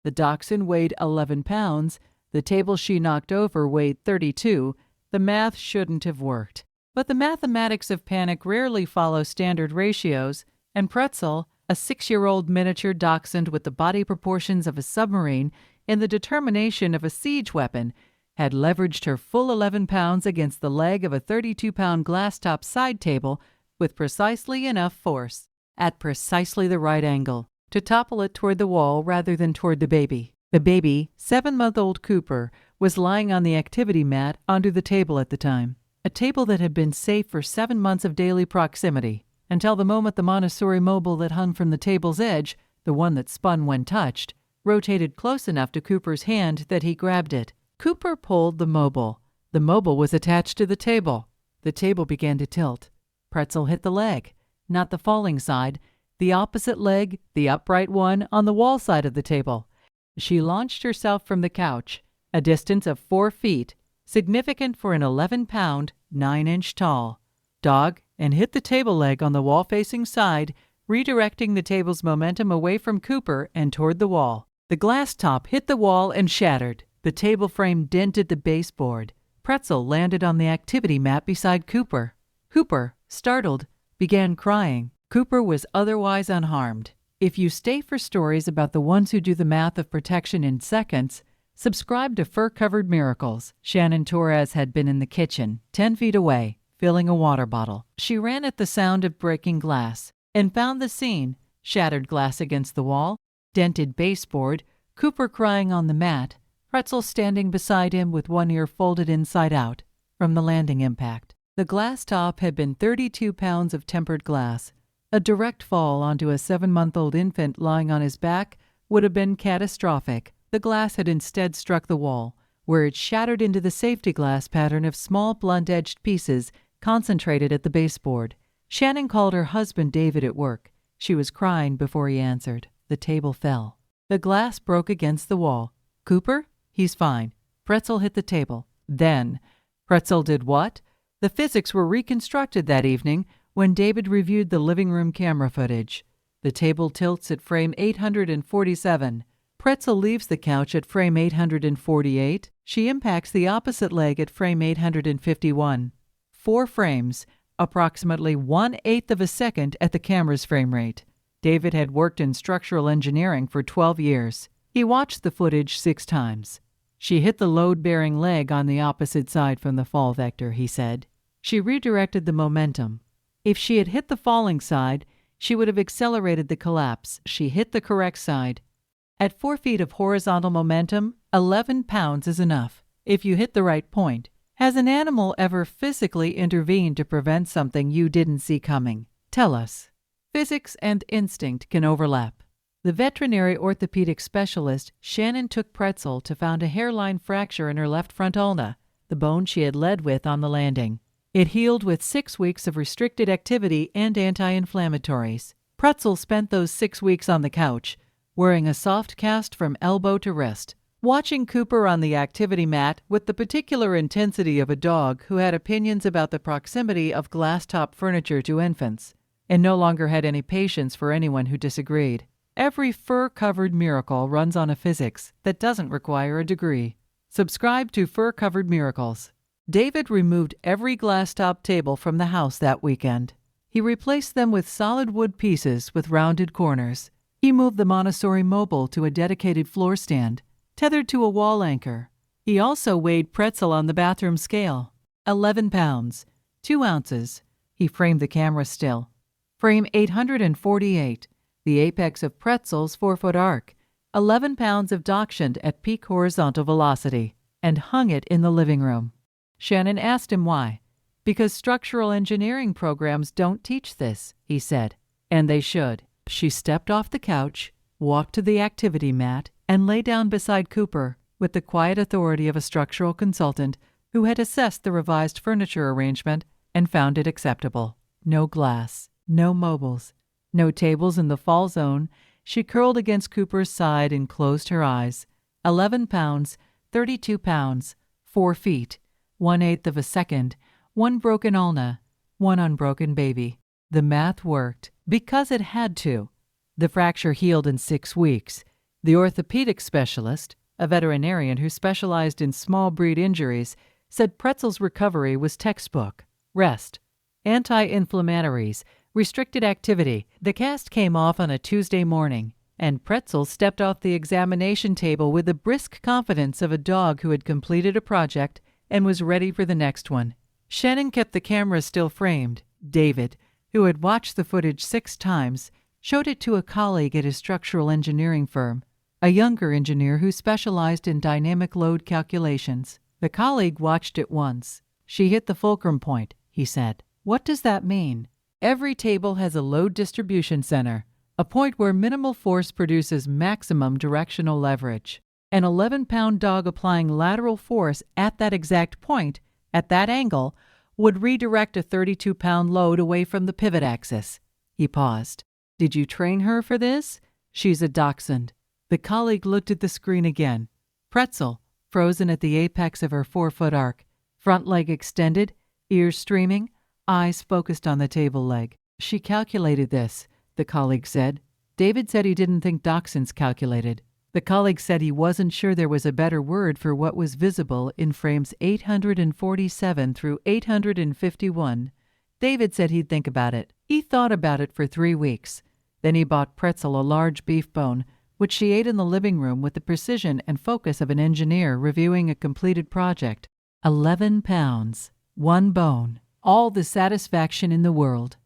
The Dachshund weighed 11 pounds. The table she knocked over weighed 32. The math shouldn't have worked. But the mathematics of panic rarely follow standard ratios, and Pretzel, a 6-year-old miniature dachshund with the body proportions of a submarine and the determination of a siege weapon, had leveraged her full 11 pounds against the leg of a 32-pound glass-top side table with precisely enough force, at precisely the right angle, to topple it toward the wall rather than toward the baby. The baby, 7-month-old Cooper, was lying on the activity mat under the table at the time, a table that had been safe for 7 months of daily proximity, until the moment the Montessori mobile that hung from the table's edge, the one that spun when touched, rotated close enough to Cooper's hand that he grabbed it. Cooper pulled the mobile. The mobile was attached to the table. The table began to tilt. Pretzel hit the leg, not the falling side, the opposite leg, the upright one, on the wall side of the table. She launched herself from the couch, a distance of 4 feet, significant for an 11-pound, 9-inch tall dog, and hit the table leg on the wall-facing side, redirecting the table's momentum away from Cooper and toward the wall. The glass top hit the wall and shattered. The table frame dented the baseboard. Pretzel landed on the activity mat beside Cooper. Cooper, startled, began crying. Cooper was otherwise unharmed. If you stay for stories about the ones who do the math of protection in seconds, subscribe to Fur-Covered Miracles. Shannon Torres had been in the kitchen, 10 feet away, filling a water bottle. She ran at the sound of breaking glass and found the scene: shattered glass against the wall, dented baseboard, Cooper crying on the mat, Pretzel standing beside him with one ear folded inside out from the landing impact. The glass top had been 32 pounds of tempered glass. A direct fall onto a 7-month-old infant lying on his back would have been catastrophic. The glass had instead struck the wall, where it shattered into the safety glass pattern of small blunt-edged pieces concentrated at the baseboard. Shannon called her husband David at work. She was crying before he answered. The table fell. The glass broke against the wall. Cooper? He's fine. Pretzel hit the table. Then, Pretzel did what? The physics were reconstructed that evening when David reviewed the living room camera footage. The table tilts at frame 847. Pretzel leaves the couch at frame 848. She impacts the opposite leg at frame 851. 4 frames, approximately 1/8 of a second at the camera's frame rate. David had worked in structural engineering for 12 years. He watched the footage 6 times. She hit the load-bearing leg on the opposite side from the fall vector, he said. She redirected the momentum. If she had hit the falling side, she would have accelerated the collapse. She hit the correct side. At 4 feet of horizontal momentum, 11 pounds is enough, if you hit the right point. Has an animal ever physically intervened to prevent something you didn't see coming? Tell us. Physics and instinct can overlap. The veterinary orthopedic specialist Shannon took Pretzel to found a hairline fracture in her left front ulna, the bone she had led with on the landing. It healed with 6 weeks of restricted activity and anti-inflammatories. Pretzel spent those 6 weeks on the couch, wearing a soft cast from elbow to wrist, watching Cooper on the activity mat with the particular intensity of a dog who had opinions about the proximity of glass-top furniture to infants, and no longer had any patience for anyone who disagreed. Every fur-covered miracle runs on a physics that doesn't require a degree. Subscribe to Fur-Covered Miracles. David removed every glass-top table from the house that weekend. He replaced them with solid wood pieces with rounded corners. He moved the Montessori mobile to a dedicated floor stand, tethered to a wall anchor. He also weighed Pretzel on the bathroom scale. 11 pounds, 2 ounces. He framed the camera still. Frame 848. The apex of Pretzel's 4-foot arc, 11 pounds of Dachshund at peak horizontal velocity, and hung it in the living room. Shannon asked him why. Because structural engineering programs don't teach this, he said, and they should. She stepped off the couch, walked to the activity mat, and lay down beside Cooper with the quiet authority of a structural consultant who had assessed the revised furniture arrangement and found it acceptable. No glass, no mobiles, no tables in the fall zone. She curled against Cooper's side and closed her eyes. 11 pounds, 32 pounds, 4 feet, 1/8 of a second, 1 broken ulna, 1 unbroken baby. The math worked because it had to. The fracture healed in 6 weeks. The orthopedic specialist, a veterinarian who specialized in small breed injuries, said Pretzel's recovery was textbook. Rest, anti-inflammatories, restricted activity. The cast came off on a Tuesday morning, and Pretzel stepped off the examination table with the brisk confidence of a dog who had completed a project and was ready for the next one. Shannon kept the camera still framed. David, who had watched the footage 6 times, showed it to a colleague at his structural engineering firm, a younger engineer who specialized in dynamic load calculations. The colleague watched it once. "She hit the fulcrum point," he said. "What does that mean?" Every table has a load distribution center, a point where minimal force produces maximum directional leverage. An 11-pound dog applying lateral force at that exact point, at that angle, would redirect a 32-pound load away from the pivot axis. He paused. "Did you train her for this?" "She's a Dachshund." The colleague looked at the screen again. Pretzel, frozen at the apex of her 4-foot arc, front leg extended, ears streaming, eyes focused on the table leg. "She calculated this," the colleague said. David said he didn't think Dachshunds calculated. The colleague said he wasn't sure there was a better word for what was visible in frames 847 through 851. David said he'd think about it. He thought about it for 3 weeks. Then he bought Pretzel a large beef bone, which she ate in the living room with the precision and focus of an engineer reviewing a completed project. 11 pounds, 1 bone, all the satisfaction in the world.